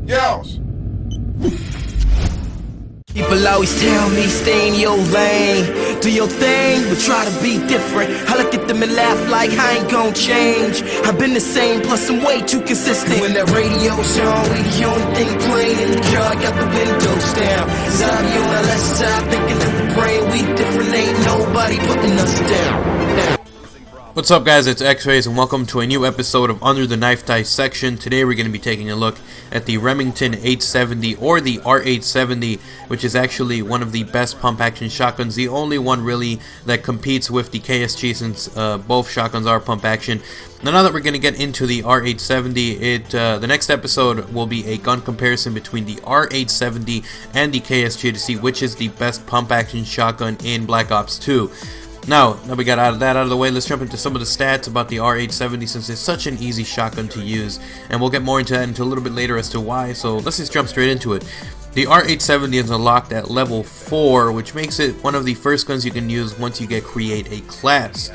Yeousch! People always tell me stay in your lane, do your thing, but try to be different. I look at them and laugh like I ain't gon' change. I've been the same, plus I'm way too consistent. When that radio's on, we the only thing playing in the car. I got the windows down, cause I be on my left side thinking that the brain we different, ain't nobody putting us down. What's up, guys? It's X-Rays and welcome to a new episode of Under the Knife Dissection. Today we're going to be taking a look at the Remington 870 or the R870, which is actually one of the best pump action shotguns, the only one really that competes with the KSG since both shotguns are pump action. Now that we're going to get into the R870, the next episode will be a gun comparison between the R870 and the KSG to see which is the best pump action shotgun in Black Ops 2. Now that we got that out of the way, let's jump into some of the stats about the R870 since it's such an easy shotgun to use, and we'll get more into that a little bit later as to why, so let's just jump straight into it. The R870 is unlocked at level 4, which makes it one of the first guns you can use once you get create a class.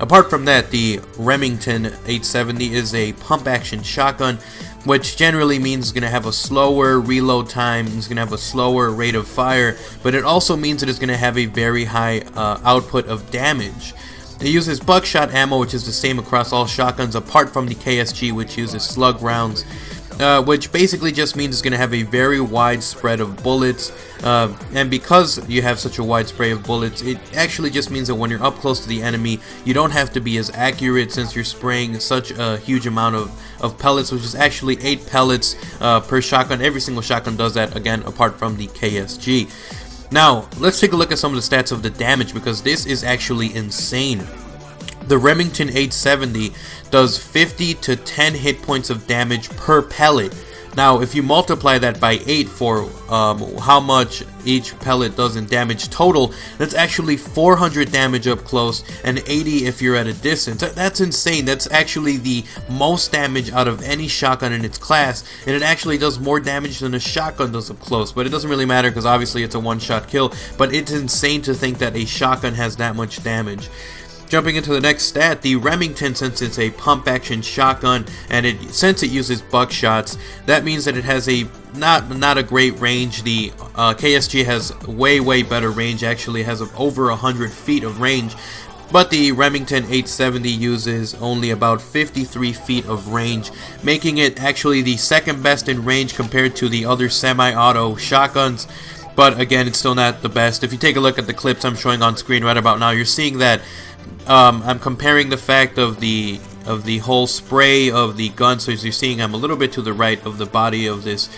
Apart from that, the Remington 870 is a pump action shotgun, which generally means it's going to have a slower reload time, it's going to have a slower rate of fire, but it also means that it's going to have a very high output of damage. It uses buckshot ammo, which is the same across all shotguns apart from the KSG, which uses slug rounds. Which basically just means it's going to have a very wide spread of bullets, and because you have such a wide spray of bullets, it actually just means that when you're up close to the enemy, you don't have to be as accurate since you're spraying such a huge amount of pellets, which is actually 8 pellets per shotgun. Every single shotgun does that, again, apart from the KSG. Now, let's take a look at some of the stats of the damage, because this is actually insane. The Remington 870 does 50 to 10 hit points of damage per pellet. Now, if you multiply that by 8 for how much each pellet does in damage total, that's actually 400 damage up close and 80 if you're at a distance. That's insane. That's actually the most damage out of any shotgun in its class, and it actually does more damage than a shotgun does up close. But it doesn't really matter because obviously it's a one-shot kill, but it's insane to think that a shotgun has that much damage. Jumping into the next stat, the Remington, since it's a pump action shotgun and since it uses buckshots, that means that it has a not a great range. The KSG has way better range, actually has over 100 feet of range, but the Remington 870 uses only about 53 feet of range, making it actually the second best in range compared to the other semi-auto shotguns. But again, it's still not the best. If you take a look at the clips I'm showing on screen right about now, you're seeing that I'm comparing the fact of the whole spray of the gun. So as you're seeing, I'm a little bit to the right of the body of this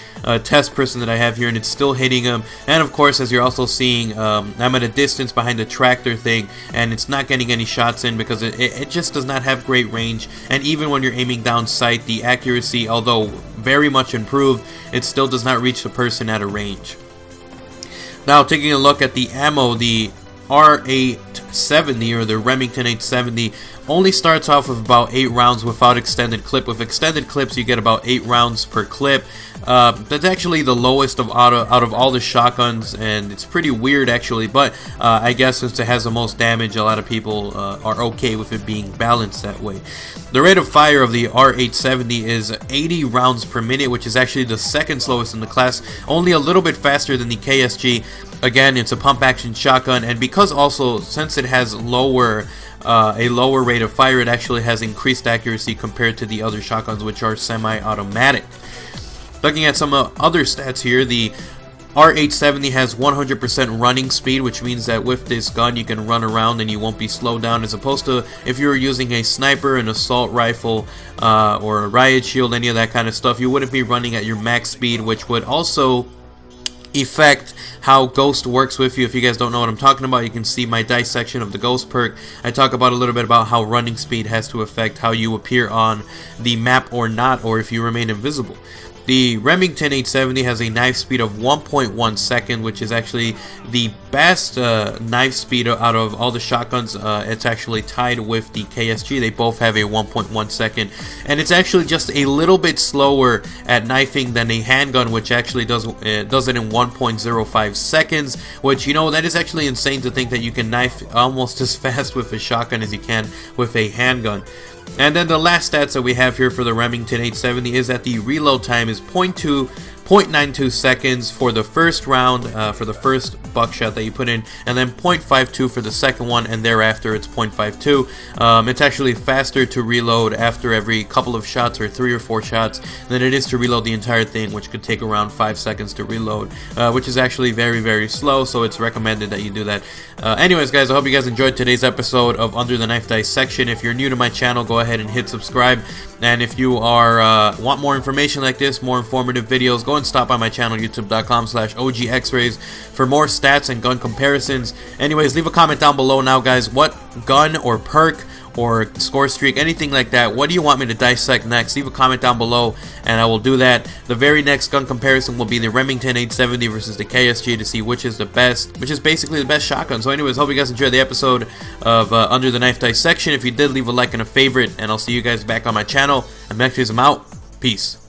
test person that I have here, and it's still hitting him. And of course, as you're also seeing, I'm at a distance behind the tractor thing, and it's not getting any shots in because it just does not have great range. And even when you're aiming down sight, the accuracy, although very much improved, it still does not reach the person at a range. Now, taking a look at the ammo, the R870 or the Remington 870 only starts off with about 8 rounds without extended clip. With extended clips, you get about 8 rounds per clip. That's actually the lowest out of all the shotguns, and it's pretty weird actually, but I guess since it has the most damage, a lot of people are okay with it being balanced that way. The rate of fire of the R870 is 80 rounds per minute, which is actually the second slowest in the class, only a little bit faster than the KSG. Again, it's a pump action shotgun, and because also since it has a lower rate of fire, it actually has increased accuracy compared to the other shotguns, which are semi-automatic. Looking at some other stats here, the R870 has 100% running speed, which means that with this gun you can run around and you won't be slowed down, as opposed to if you were using a sniper, an assault rifle, or a riot shield, any of that kind of stuff, you wouldn't be running at your max speed, which would also affect how Ghost works with you. If you guys don't know what I'm talking about, you can see my dissection of the Ghost perk. I talk about a little bit about how running speed has to affect how you appear on the map or not, or if you remain invisible. The Remington 870 has a knife speed of 1.1 second, which is actually the best knife speed out of all the shotguns. It's actually tied with the KSG. They both have a 1.1 second, and it's actually just a little bit slower at knifing than a handgun, which actually does it in 1.05 seconds, which, you know, that is actually insane to think that you can knife almost as fast with a shotgun as you can with a handgun. And then the last stats that we have here for the Remington 870 is that the reload time is 0.92 seconds for the first round, for the first buckshot that you put in, and then 0.52 for the second one, and thereafter it's 0.52. It's actually faster to reload after every couple of shots, or 3 or 4 shots, than it is to reload the entire thing, which could take around 5 seconds to reload, which is actually very, very slow, so it's recommended that you do that. Anyways, guys, I hope you guys enjoyed today's episode of Under the Knife Dissection. If you're new to my channel, go ahead and hit subscribe, and if you are want more information like this, more informative videos, go and stop by my channel, youtube.com/OGXrays, for more stats and gun comparisons. Anyways, leave a comment down below now, guys. What gun or perk or score streak, anything like that, what do you want me to dissect next? Leave a comment down below and I will do that. The very next gun comparison will be the Remington 870 versus the KSG, to see which is the best, which is basically the best shotgun. So anyways, hope you guys enjoyed the episode of Under the Knife Dissection. If you did, leave a like and a favorite, and I'll see you guys back on my channel. I'm out. Peace.